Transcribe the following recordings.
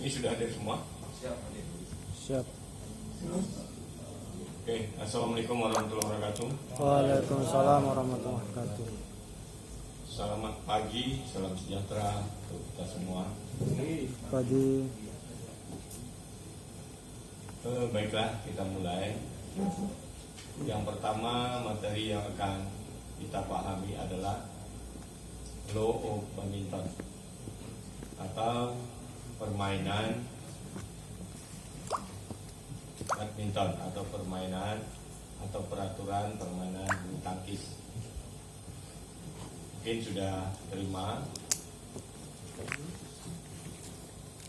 Ini sudah hadir semua? Siap, hadir. Siap. Oke, assalamualaikum warahmatullahi wabarakatuh. Waalaikumsalam warahmatullahi wabarakatuh. Selamat pagi, salam sejahtera untuk kita semua. Pagi. Baiklah, kita mulai. Yang pertama, materi yang akan kita pahami adalah Law of Badminton atau permainan badminton atau permainan atau peraturan permainan bulu tangkis. Mungkin sudah terima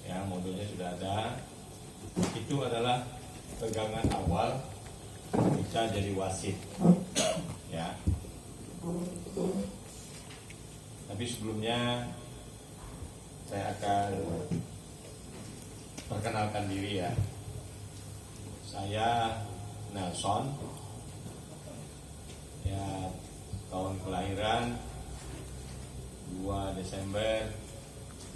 ya, modulnya sudah ada. Itu adalah pegangan awal bisa jadi wasit ya. Tapi sebelumnya saya akan perkenalkan diri ya. Saya Nelson ya, tahun kelahiran 2 Desember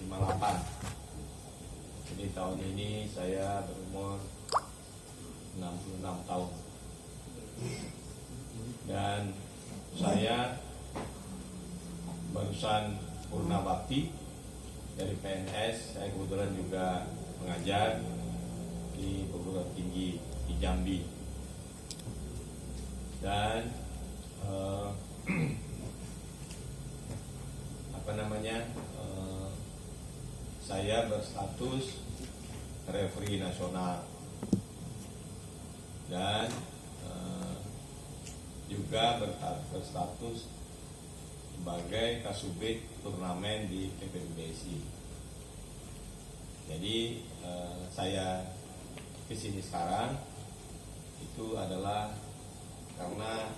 58. Jadi tahun ini saya berumur 66 tahun. Dan saya barusan purna bakti dari PNS. Saya kebetulan juga mengajar di perguruan tinggi di Jambi. Dan saya berstatus referee nasional dan juga berstatus sebagai kasubit turnamen di PPBSI. Jadi saya kesini sekarang itu adalah karena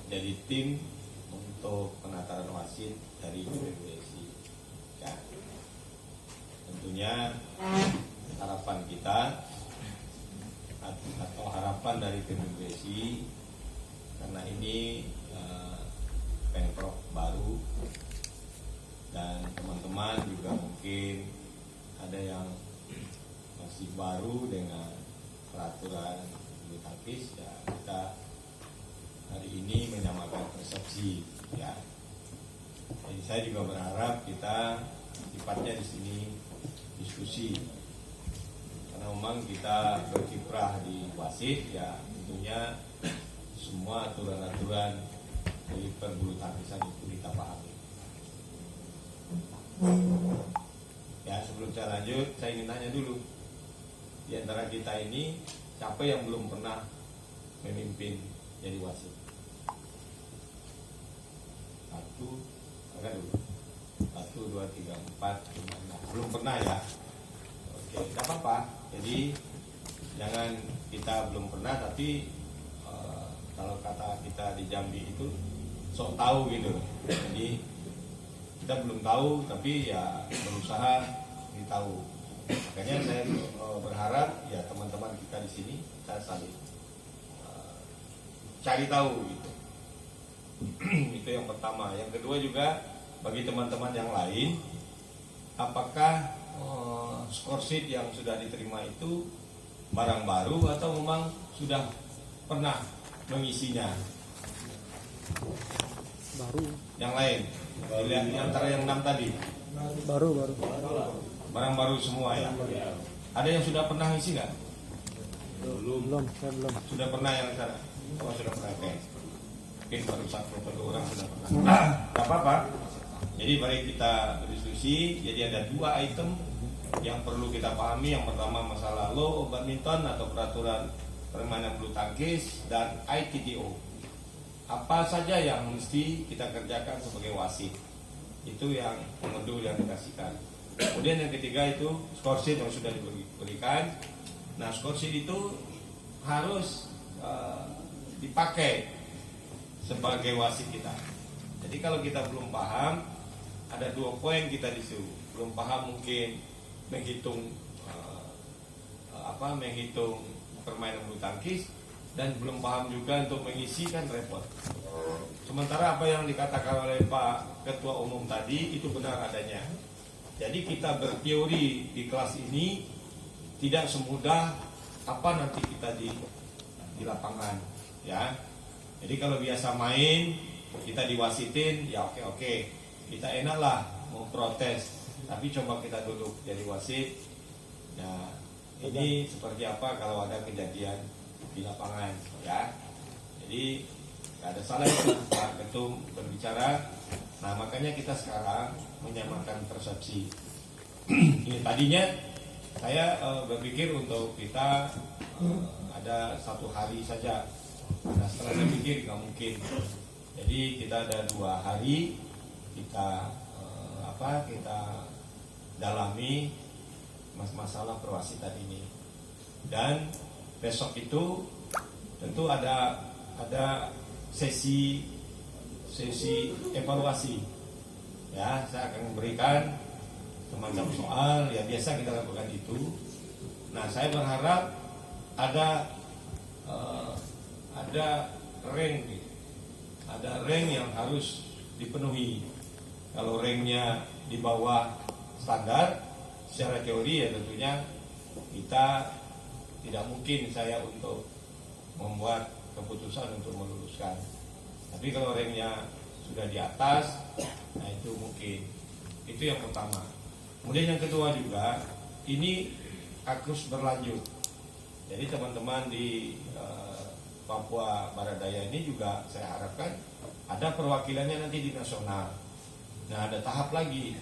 jadi tim untuk penataran wasit dari PPBSI. Ya. Tentunya harapan kita atau harapan dari PPBSI, karena ini Pemprov baru dan teman-teman juga mungkin ada yang masih baru dengan peraturan bulu tangkis ya, kita hari ini menyamakan persepsi ya. Jadi saya juga berharap kita sifatnya di sini diskusi, karena memang kita berkiprah di wasit ya, tentunya semua aturan-aturan dari perbulu tangkisan itu kita pahami. Ya, sebelum saya lanjut, saya ingin tanya dulu, di antara kita ini siapa yang belum pernah memimpin jadi wasit? Satu, agak dulu. 1, 2, 3, 4, 5, 6. Belum pernah ya? Oke, tidak apa-apa. Jadi jangan kita belum pernah, tapi kalau kata kita di Jambi itu sok tahu gitu. Jadi kita belum tahu, tapi ya berusaha ditahu. Makanya saya berharap ya teman-teman kita di sini kita saling cari tahu gitu. Itu yang pertama. Yang kedua juga bagi teman-teman yang lain, apakah scoresheet yang sudah diterima itu barang baru atau memang sudah pernah mengisinya? Baru. Yang lain, dilihat di antara yang 6 tadi. Baru. Barang baru semua ya. Ada yang sudah pernah ngisi nggak? Belum. Sudah pernah yang sana? Oh, sudah pernah. Oke. Mungkin baru 1 orang sudah pernah. Gak apa-apa. Jadi mari kita berdiskusi. Jadi ada 2 item yang perlu kita pahami. Yang pertama masalah law of badminton atau peraturan permainan bulu tangkis, dan ITTO. Apa saja yang mesti kita kerjakan sebagai wasit? Itu yang modul yang dikasihkan. Kemudian yang ketiga itu scoresheet yang sudah diberikan. Nah, scoresheet itu harus dipakai sebagai wasit kita. Jadi kalau kita belum paham, ada 2 poin kita disuruh. Belum paham mungkin menghitung menghitung permainan bulu tangkis, dan belum paham juga untuk mengisi, kan repot. Sementara apa yang dikatakan oleh Pak Ketua Umum tadi itu benar adanya. Jadi kita berteori di kelas ini tidak semudah apa nanti kita di lapangan, ya. Jadi kalau biasa main, kita diwasitin, ya oke, kita enak lah mau protes. Tapi coba kita duduk jadi wasit. Nah, ini seperti apa kalau ada kejadian di lapangan, ya. Jadi gak ada salah itu Pak Ketum berbicara. Nah, makanya kita sekarang menyamakan persepsi. Ini tadinya saya berpikir untuk kita ada 1 hari saja. Nah, setelah saya pikir nggak mungkin. Jadi kita ada 2 hari kita kita dalami masalah perwasitan ini. Dan besok itu tentu ada sesi evaluasi. Ya, saya akan memberikan semacam soal, ya biasa kita lakukan itu. Nah, saya berharap ada rank yang harus dipenuhi. Kalau ranknya di bawah standar secara teori, ya tentunya kita tidak mungkin saya untuk membuat keputusan untuk meluluskan. Tapi kalau ranknya sudah di atas, nah itu mungkin. Itu yang pertama. Kemudian yang kedua juga, ini harus berlanjut. Jadi teman-teman di Papua Barat Daya ini juga saya harapkan ada perwakilannya nanti di nasional. Nah, ada tahap lagi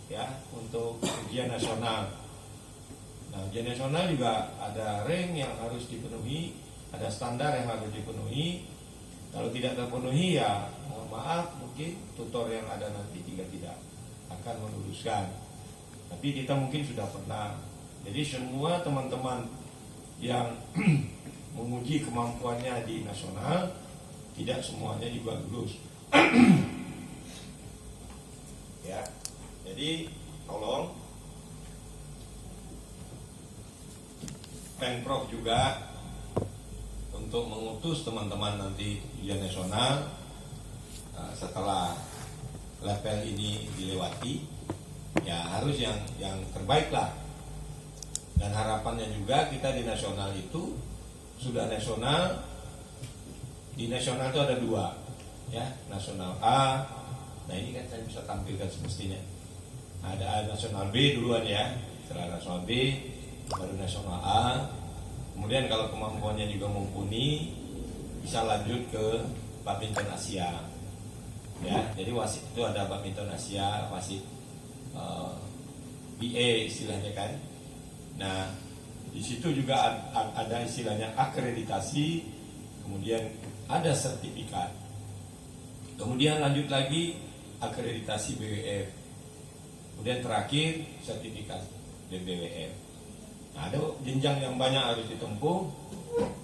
ya untuk ujian nasional. Nah, ujian nasional juga ada rank yang harus dipenuhi, ada standar yang harus dipenuhi. Kalau tidak terpenuhi, ya mohon maaf, mungkin tutor yang ada nanti juga tidak akan meluluskan. Tapi kita mungkin sudah pernah. Jadi semua teman-teman yang menguji kemampuannya di nasional, tidak semuanya juga lulus. Ya, jadi tolong Pemprov juga untuk mengutus teman-teman nanti ujian nasional setelah level ini dilewati, ya harus yang terbaik lah. Dan harapannya juga kita di nasional itu sudah nasional. Di nasional itu ada 2, ya, nasional A. Nah, ini kan saya bisa tampilkan semestinya. Ada nasional B duluan ya, setelah nasional B baru nasional A. Kemudian kalau kemampuannya juga mumpuni, bisa lanjut ke badminton Asia. Ya, jadi wasit itu ada badminton Asia, wasit BA istilahnya kan. Nah, di situ juga ada istilahnya akreditasi, kemudian ada sertifikat. Kemudian lanjut lagi akreditasi BWF. Kemudian terakhir sertifikat BWF. Nah, ada jenjang yang banyak harus ditempuh,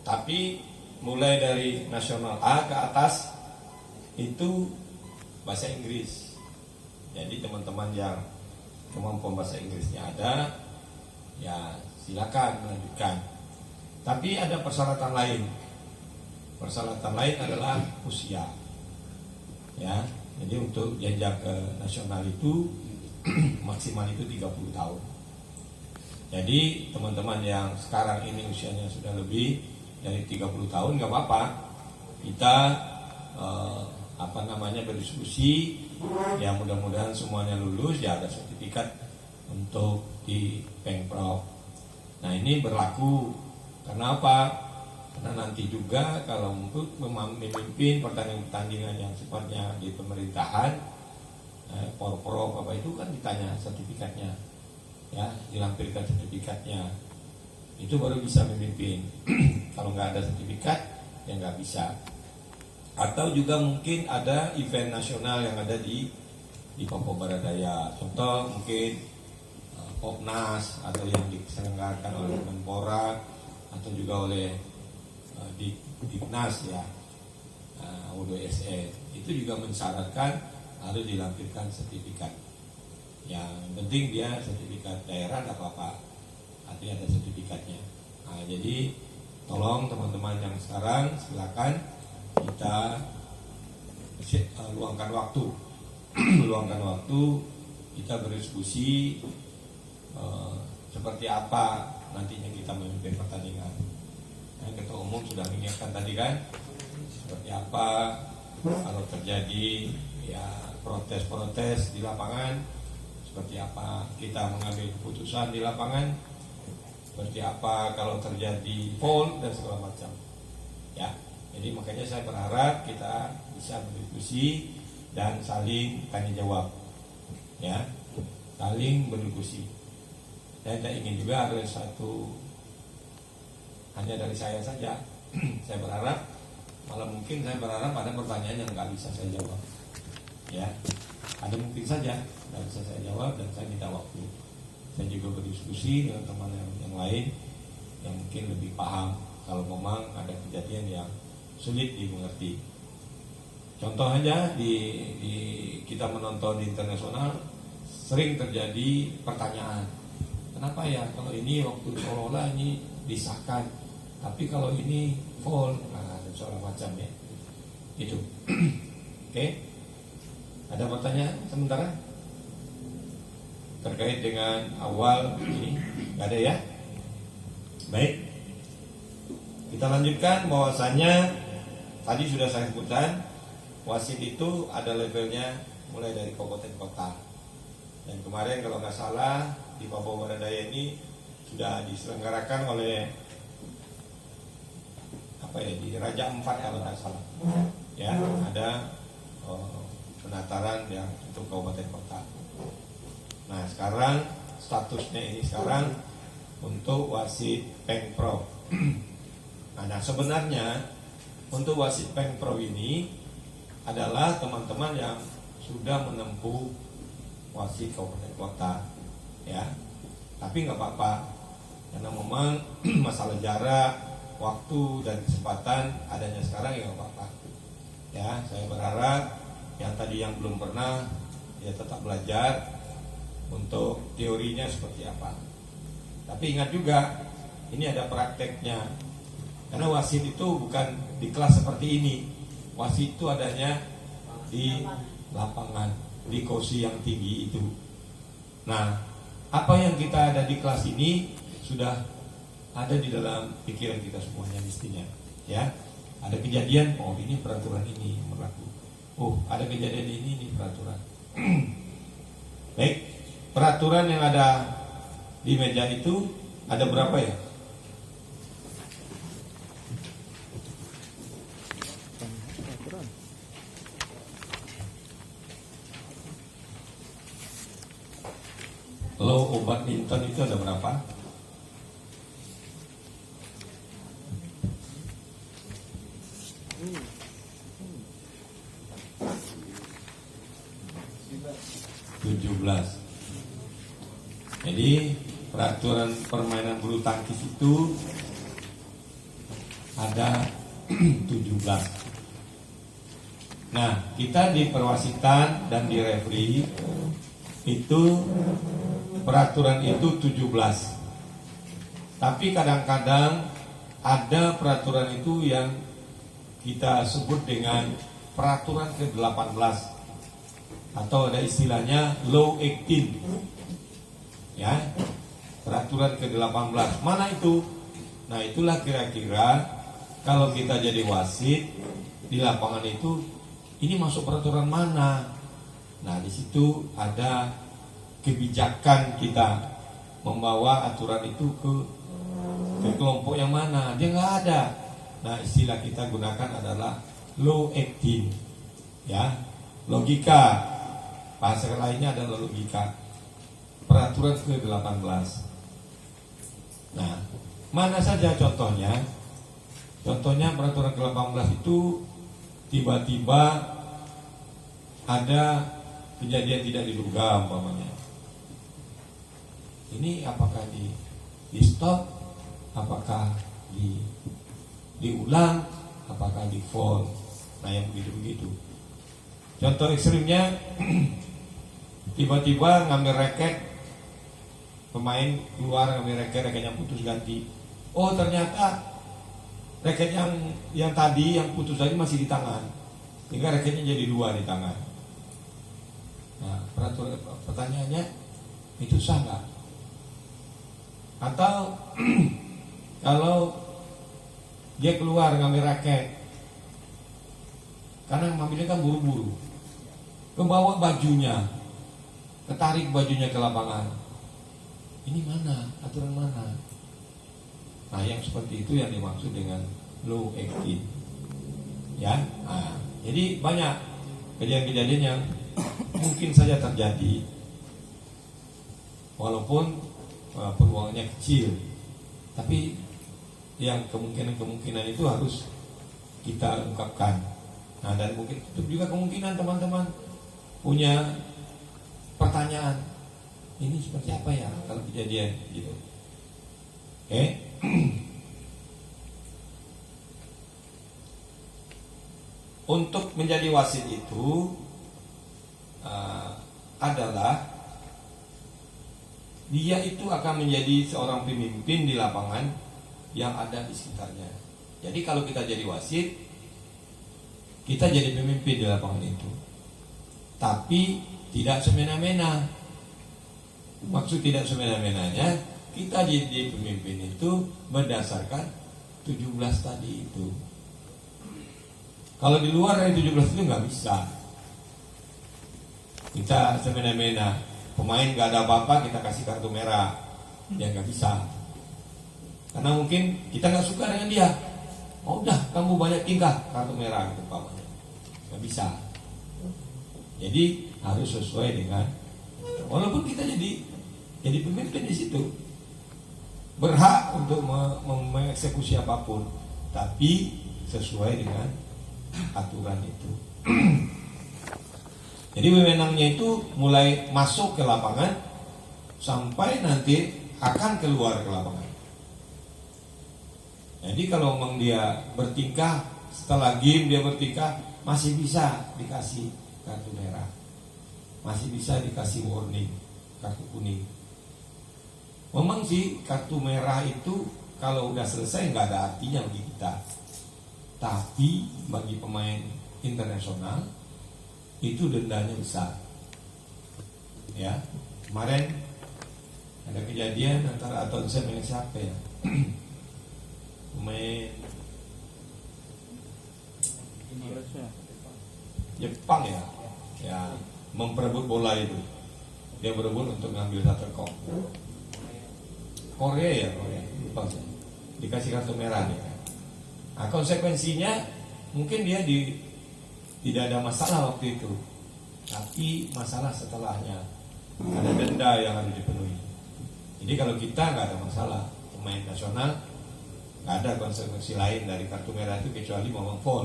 tapi mulai dari nasional A ke atas itu bahasa Inggris. Jadi teman-teman yang kemampuan bahasa Inggrisnya ada, ya silakan melanjutkan. Tapi ada persyaratan lain. Persyaratan lain adalah usia. Ya, jadi untuk jenjang ke nasional itu maksimal itu 30 tahun. Jadi teman-teman yang sekarang ini usianya sudah lebih dari 30 tahun nggak apa-apa. Kita berdiskusi, ya mudah-mudahan semuanya lulus, ya ada sertifikat untuk di Pemprov. Nah, ini berlaku karena apa? Karena nanti juga kalau untuk memimpin pertandingan-pertandingan yang sifatnya di pemerintahan, por-pro apa itu kan ditanya sertifikatnya, ya dilampirkan sertifikatnya, itu baru bisa memimpin. Kalau nggak ada sertifikat, ya nggak bisa. Atau juga mungkin ada event nasional yang ada di Papua Barat Daya. Contoh mungkin Popnas atau yang diselenggarakan oleh Menpora atau juga oleh Diknas ya, UDSE. Itu juga mensyaratkan harus dilampirkan sertifikat. Yang penting dia sertifikat daerah tidak apa-apa, artinya ada sertifikatnya. Nah, jadi tolong teman-teman yang sekarang silakan kita luangkan waktu luangkan waktu kita berdiskusi seperti apa nantinya kita memimpin pertandingan. Ketua Umum sudah mengingatkan tadi kan, seperti apa kalau terjadi ya protes-protes di lapangan, seperti apa kita mengambil keputusan di lapangan, seperti apa kalau terjadi foul dan segala macam. Ya, jadi makanya saya berharap kita bisa berdiskusi dan saling tanya jawab. Ya, saling berdiskusi. Saya tidak ingin juga ada satu hanya dari saya saja. Saya berharap, malah mungkin saya berharap ada pertanyaan yang nggak bisa saya jawab. Ya, ada mungkin saja nggak bisa saya jawab dan saya minta waktu. Saya juga berdiskusi dengan teman yang lain yang mungkin lebih paham kalau memang ada kejadian yang sulit dimengerti. Contoh aja di kita menonton di internasional sering terjadi pertanyaan, kenapa ya kalau ini waktu seolah-olah ini disahkan, tapi kalau ini foul, nah soal macam ya, itu. Oke, ada pertanyaan sementara terkait dengan awal ini? Nggak ada ya? Baik, kita lanjutkan bahwasannya tadi sudah saya sebutkan wasit itu ada levelnya mulai dari kabupaten kota. Dan kemarin kalau nggak salah di Papua Barat Daya ini sudah diselenggarakan oleh di Raja Ampat kalau nggak salah. Ya, ada penataran yang untuk kabupaten kota. Nah, sekarang statusnya ini sekarang untuk wasit Pengprov. Nah, sebenarnya untuk wasit Pengprov ini adalah teman-teman yang sudah menempuh wasit kabupaten kota, ya. Tapi nggak apa-apa, karena memang masalah jarak, waktu dan kesempatan adanya sekarang ya nggak apa-apa. Ya, saya berharap yang tadi yang belum pernah ya tetap belajar untuk teorinya seperti apa. Tapi ingat juga ini ada prakteknya. Karena wasit itu bukan di kelas seperti ini. Wasit itu adanya di lapangan, di kursi yang tinggi itu. Nah, apa yang kita ada di kelas ini sudah ada di dalam pikiran kita semuanya mestinya, ya. Ada kejadian, oh ini peraturan ini yang berlaku. Oh, ada kejadian ini peraturan. Baik, peraturan yang ada di meja itu ada berapa ya? Peraturan. Kalau obat Newton itu ada berapa? Jadi peraturan permainan bulu tangkis itu ada 17. Nah, kita di perwasitan dan di referee itu peraturan itu 17. Tapi kadang-kadang ada peraturan itu yang kita sebut dengan peraturan ke-18 atau ada istilahnya law 18. Ya, peraturan ke-18 mana itu? Nah, itulah kira-kira kalau kita jadi wasit di lapangan itu, ini masuk peraturan mana? Nah, di situ ada kebijakan kita membawa aturan itu ke kelompok yang mana? Dia nggak ada. Nah, istilah kita gunakan adalah law 18. Ya, logika. Bahasa lainnya adalah logika. Peraturan ke-18. Nah, mana saja contohnya? Contohnya peraturan ke-18 itu tiba-tiba ada kejadian tidak diduga umpamanya. Ini apakah di stop? Apakah diulang? Apakah di fall? Nah, yang begitu-begitu. Contoh ekstrimnya tiba-tiba ngambil raket, pemain keluar ngambil raketnya putus ganti. Oh, ternyata raket yang tadi yang putus tadi masih di tangan, sehingga raketnya jadi 2 di tangan. Nah, pertanyaannya itu sah nggak? Atau kalau dia keluar ngambil raket, karena ngambilnya kan buru-buru, kebawa bajunya, ketarik bajunya ke lapangan, ini mana? Aturan mana? Nah, yang seperti itu yang dimaksud dengan low acting. Ya, nah, jadi banyak kejadian-kejadian yang mungkin saja terjadi, walaupun peluangnya kecil, tapi yang kemungkinan itu harus kita ungkapkan. Nah, dan mungkin itu juga kemungkinan teman-teman punya pertanyaan, ini seperti apa ya kalau kejadian gitu. Oke. Untuk menjadi wasit itu adalah dia itu akan menjadi seorang pemimpin di lapangan yang ada di sekitarnya. Jadi kalau kita jadi wasit, kita jadi pemimpin di lapangan itu, tapi tidak semena-mena. Maksud tidak semena-menanya, kita jadi pemimpin itu berdasarkan 17 tadi itu. Kalau di luar dari 17 itu nggak bisa. Kita semena-mena, pemain nggak ada apa-apa kita kasih kartu merah, ya nggak bisa. Karena mungkin kita nggak suka dengan dia. Oh, udah kamu banyak tingkah, kartu merah gitu pokoknya. Nggak bisa. Jadi harus sesuai dengan, walaupun kita jadi pemimpin di situ, berhak untuk mengeksekusi apapun, tapi sesuai dengan aturan itu. Jadi wewenangnya itu mulai masuk ke lapangan sampai nanti akan keluar ke lapangan. Jadi kalau memang dia bertingkah, setelah game dia bertingkah, masih bisa dikasih kartu merah, masih bisa dikasih warning, kartu kuning. Memang sih kartu merah itu kalau udah selesai nggak ada artinya bagi kita. Tapi bagi pemain internasional itu dendanya besar. Ya, kemarin ada kejadian antara atau saya dengan siapa ya, pemain Jepang ya memperebut bola itu. Dia berebut untuk ngambil shuttlecock. Korea, lupa saya. Dikasih kartu merah dia. Nah, konsekuensinya mungkin dia tidak ada masalah waktu itu, tapi masalah setelahnya ada denda yang harus dipenuhi. Jadi kalau kita nggak ada masalah, pemain nasional nggak ada konsekuensi lain dari kartu merah itu kecuali memang foul.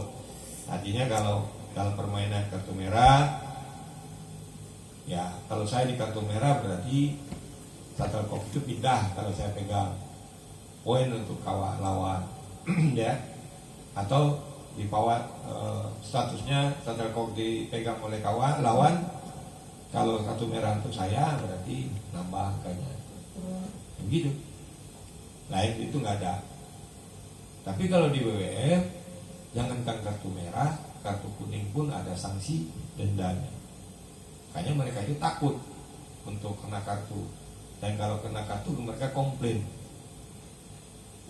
Artinya kalau dalam permainan kartu merah, ya kalau saya di kartu merah berarti shuttlecock itu pindah kalau saya pegang, poin untuk kawah lawan, ya. Atau di bawah statusnya shuttlecock dipegang oleh kawan lawan, kalau kartu merah untuk saya berarti nambah angkanya, begitu. Lain itu nggak ada. Tapi kalau di WWF jangankan kartu merah, kartu kuning pun ada sanksi dendanya. Makanya mereka itu takut untuk kena kartu, dan kalau kena kartu mereka komplain.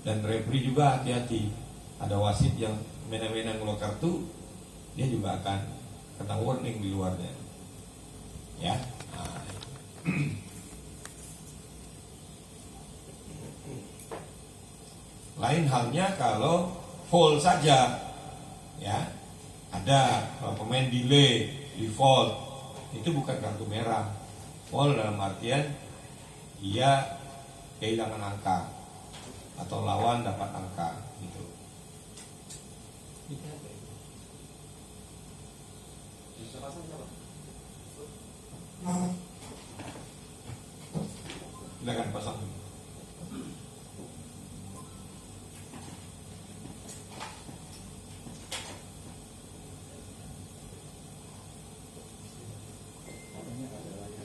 Dan referee juga hati-hati. Ada wasit yang mena-mena ngeluar kartu, dia juga akan kena warning di luarnya. Ya. Nah. Lain halnya kalau foul saja, ya. Ada pemain delay, default, itu bukan kartu merah. Foul dalam artian dia kehilangan angka atau lawan dapat angka gitu. Silakan pasang.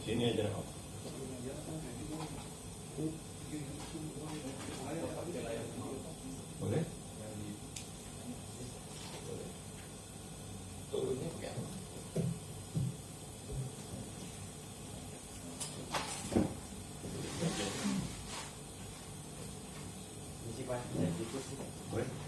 Sini aja. Boleh? Turunnya pakai apa? Pak. Gitu sih. Boleh?